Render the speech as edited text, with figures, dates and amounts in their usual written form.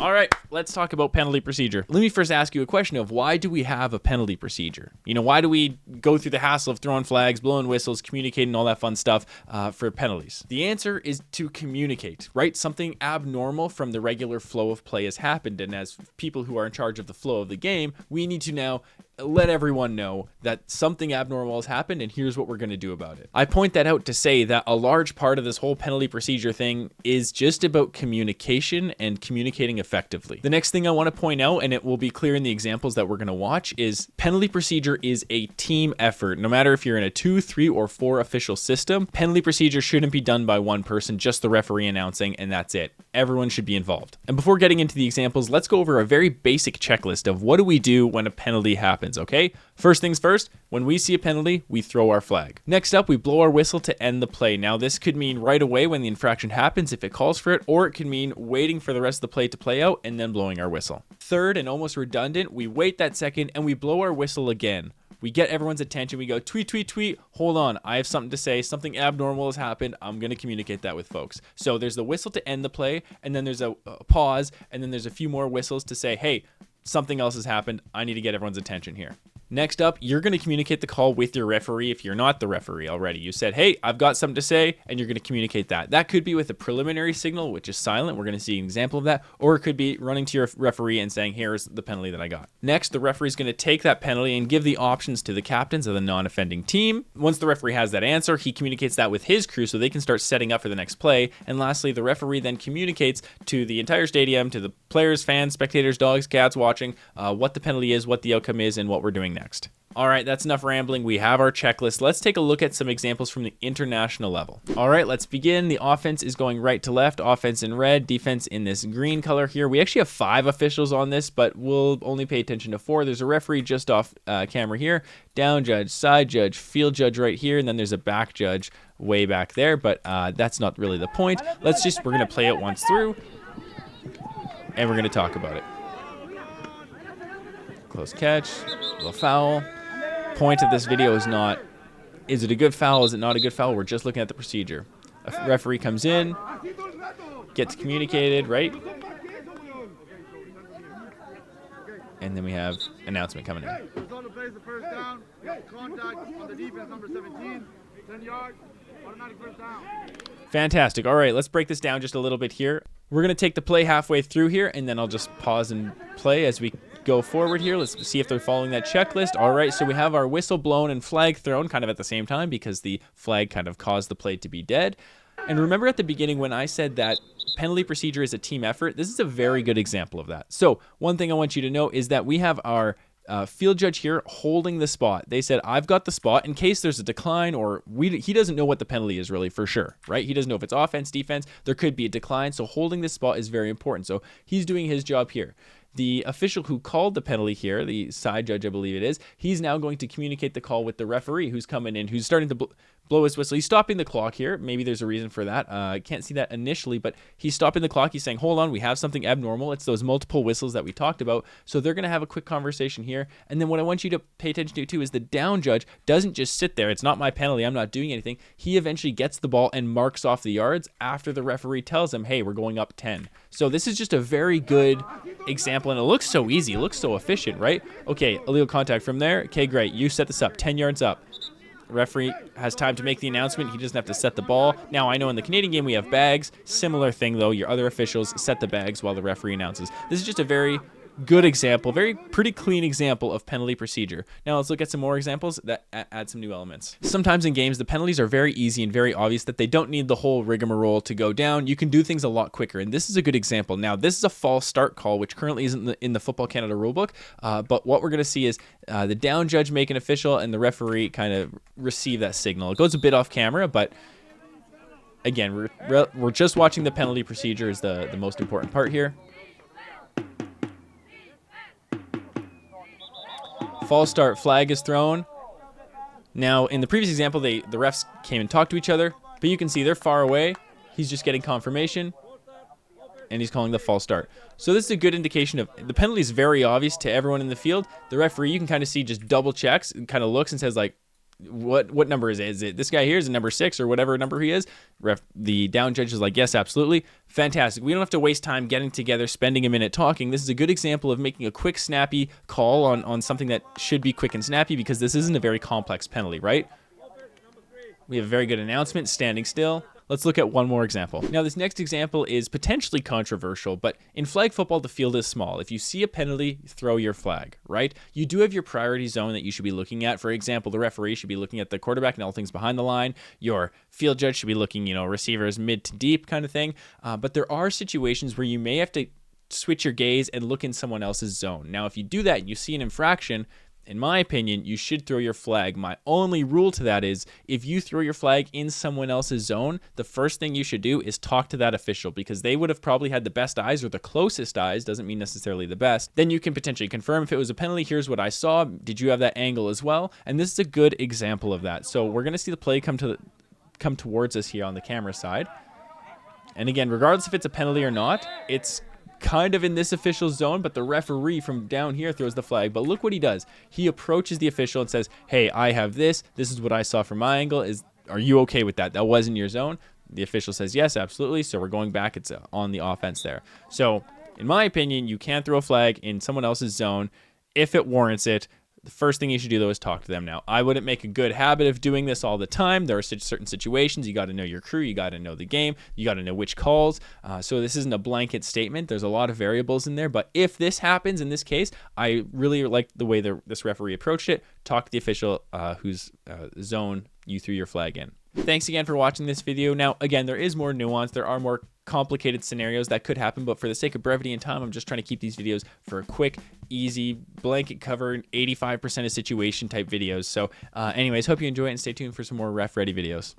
All right, let's talk about penalty procedure. Let me first ask you a question of why do we have a penalty procedure? You know, why do we go through the hassle of throwing flags, blowing whistles, communicating, all that fun stuff for penalties? The answer is to communicate, right? Something abnormal from the regular flow of play has happened, and as people who are in charge of the flow of the game, we need to now let everyone know that something abnormal has happened and here's what we're going to do about it. I point that out to say that a large part of this whole penalty procedure thing is just about communication and communicating effectively. The next thing I want to point out, and it will be clear in the examples that we're going to watch, is penalty procedure is a team effort. No matter if you're in a 2, 3, or 4 official system, penalty procedure shouldn't be done by one person, just the referee announcing, and that's it. Everyone should be involved. And before getting into the examples, let's go over a very basic checklist of what do we do when a penalty happens, okay? First things first, when we see a penalty, we throw our flag. Next up, we blow our whistle to end the play. Now, this could mean right away when the infraction happens if it calls for it, or it could mean waiting for the rest of the play to play out and then blowing our whistle. Third, and almost redundant, we wait that second and we blow our whistle again. We get everyone's attention. We go, tweet, tweet, tweet. Hold on. I have something to say. Something abnormal has happened. I'm going to communicate that with folks. So there's the whistle to end the play, and then there's a pause, and then there's a few more whistles to say, hey, something else has happened. I need to get everyone's attention here. Next up, you're going to communicate the call with your referee if you're not the referee already. You said, hey, I've got something to say, and you're going to communicate that. That could be with a preliminary signal, which is silent. We're going to see an example of that. Or it could be running to your referee and saying, here's the penalty that I got. Next, the referee is going to take that penalty and give the options to the captains of the non-offending team. Once the referee has that answer, he communicates that with his crew so they can start setting up for the next play. And lastly, the referee then communicates to the entire stadium, to the players, fans, spectators, dogs, cats watching, what the penalty is, what the outcome is, and what we're doing next. All right, that's enough rambling. We have our checklist. Let's take a look at some examples from the international level. All right, let's begin. The offense is going right to left, offense in red, defense in this green color here. We actually have 5 officials on this, but we'll only pay attention to 4. There's a referee just off camera here, down judge, side judge, field judge right here, and then there's a back judge way back there, but that's not really the point. We're going to play it once through, and we're going to talk about it. Close catch, little foul. Point of this video is not, is it a good foul? Is it not a good foul? We're just looking at the procedure. A referee comes in, gets communicated, right? And then we have announcement coming in. Fantastic. All right, let's break this down just a little bit here. We're going to take the play halfway through here, and then I'll just pause and play as we go forward here. Let's see if they're following that checklist. All right, so we have our whistle blown and flag thrown kind of at the same time because the flag kind of caused the play to be dead. And remember at the beginning when I said that penalty procedure is a team effort, this is a very good example of that. So one thing I want you to know is that we have our field judge here holding the spot. They said, I've got the spot in case there's a decline, or he doesn't know what the penalty is really for sure, right? He doesn't know if it's offense, defense. There could be a decline. So holding this spot is very important. So he's doing his job here. The official who called the penalty here, the side judge, I believe it is, he's now going to communicate the call with the referee who's coming in, who's starting to blow his whistle. He's stopping the clock here. Maybe there's a reason for that. I can't see that initially, but he's stopping the clock. He's saying, hold on, we have something abnormal. It's those multiple whistles that we talked about. So they're going to have a quick conversation here. And then what I want you to pay attention to, too, is the down judge doesn't just sit there. It's not my penalty. I'm not doing anything. He eventually gets the ball and marks off the yards after the referee tells him, hey, we're going up 10. So this is just a very good example, and it looks so easy. It looks so efficient, right? Okay, illegal contact from there. Okay, great. You set this up. 10 yards up. Referee has time to make the announcement. He doesn't have to set the ball. Now, I know in the Canadian game we have bags. Similar thing, though. Your other officials set the bags while the referee announces. This is just a very good example, pretty clean example of penalty procedure. Now let's look at some more examples that add some new elements. Sometimes in games, the penalties are very easy and very obvious that they don't need the whole rigmarole to go down. You can do things a lot quicker, and this is a good example. Now, this is a false start call, which currently isn't in the Football Canada rulebook, but what we're going to see is the down judge make an official and the referee kind of receive that signal. It goes a bit off camera, but again, we're just watching the penalty procedure is the most important part here. False start, flag is thrown. Now, in the previous example, the refs came and talked to each other, but you can see they're far away. He's just getting confirmation, and he's calling the false start. So this is a good indication of the penalty is very obvious to everyone in the field. The referee, you can kind of see, just double checks and kind of looks and says, like, what number is it? Is it this guy here? Is it number 6 or whatever number he is? The down judge is like, yes, absolutely. Fantastic. We don't have to waste time getting together, spending a minute talking. This is a good example of making a quick, snappy call on something that should be quick and snappy, because this isn't a very complex penalty, right? We have a very good announcement, standing still. Let's look at one more example. Now, this next example is potentially controversial, but in flag football, the field is small. If you see a penalty, throw your flag, right? You do have your priority zone that you should be looking at. For example, the referee should be looking at the quarterback and all things behind the line. Your field judge should be looking, receivers mid to deep kind of thing. But there are situations where you may have to switch your gaze and look in someone else's zone. Now, if you do that and you see an infraction, in my opinion, you should throw your flag. My only rule to that is, if you throw your flag in someone else's zone, the first thing you should do is talk to that official, because they would have probably had the best eyes or the closest eyes, doesn't mean necessarily the best. Then you can potentially confirm if it was a penalty. Here's what I saw. Did you have that angle as well? And this is a good example of that. So we're going to see the play come towards us here on the camera side. And again, regardless if it's a penalty or not, it's kind of in this official zone, but the referee from down here throws the flag. But look what he does. He approaches the official and says, hey, I have this. This is what I saw from my angle. Are you okay with that? That was in your zone. The official says, yes, absolutely. So we're going back. It's on the offense there. So in my opinion, you can throw a flag in someone else's zone if it warrants it. The first thing you should do, though, is talk to them. Now, I wouldn't make a good habit of doing this all the time. There are certain situations. You got to know your crew. You got to know the game. You got to know which calls. So this isn't a blanket statement. There's a lot of variables in there. But if this happens in this case, I really like the way this referee approached it. Talk to the official whose zone you threw your flag in. Thanks again for watching this video. Now, again, there is more nuance. There are more complicated scenarios that could happen, but for the sake of brevity and time, I'm just trying to keep these videos for a quick, easy, blanket cover, 85% of situation type videos. So anyways, hope you enjoy it, and stay tuned for some more ref ready videos.